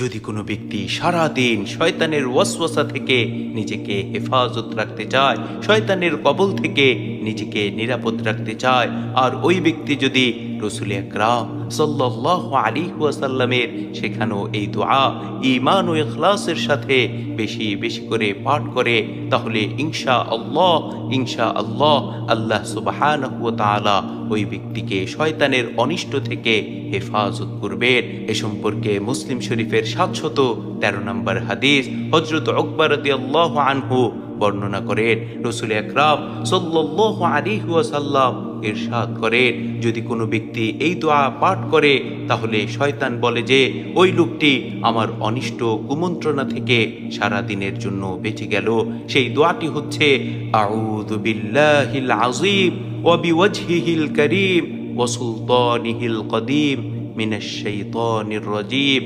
যদি কোনো ব্যক্তি সারাদিন শয়তানের ওয়াসওয়াসা থেকে নিজেকে হেফাজত রাখতে চায়, শয়তানের কবল থেকে নিজেকে নিরাপদ রাখতে চায়, আর ওই ব্যক্তি যদি রাসূল আকরাম সাল্লাল্লাহু আলাইহি ওয়াসাল্লামের শেখানো এই দোয়া ঈমান ও ইখলাসের সাথে বেশি বেশি করে পাঠ করে, তাহলে ইনশাআল্লাহ আল্লাহ সুবহানাহু ওয়া তাআলা ওই ব্যক্তিকে শয়তানের অনিষ্ট থেকে হেফাজত করবেন। এ সম্পর্কে মুসলিম শরীফের 713 নম্বর হাদিস হযরত উকবা রাদিয়াল্লাহু আনহু বর্ণনা করেন। রাসূল আকরাম সাল্লাল্লাহু আলাইহি ওয়াসাল্লাম ইরশাদ করেন, যদি কোনো ব্যক্তি এই দোয়া পাঠ করে তাহলে শয়তান বলে যে ওই লোকটি আমার অনিষ্ট কুমন্ত্রণা থেকে সারা দিনের জন্য বেঁচে গেল। সেই দোয়াটি হচ্ছে আউযু বিল্লাহিল আযীম ওয়া বিওয়াজহিহিল কারীম ওয়া সুলতানিহিল কদীম মিনাশ শাইতানির রাজীম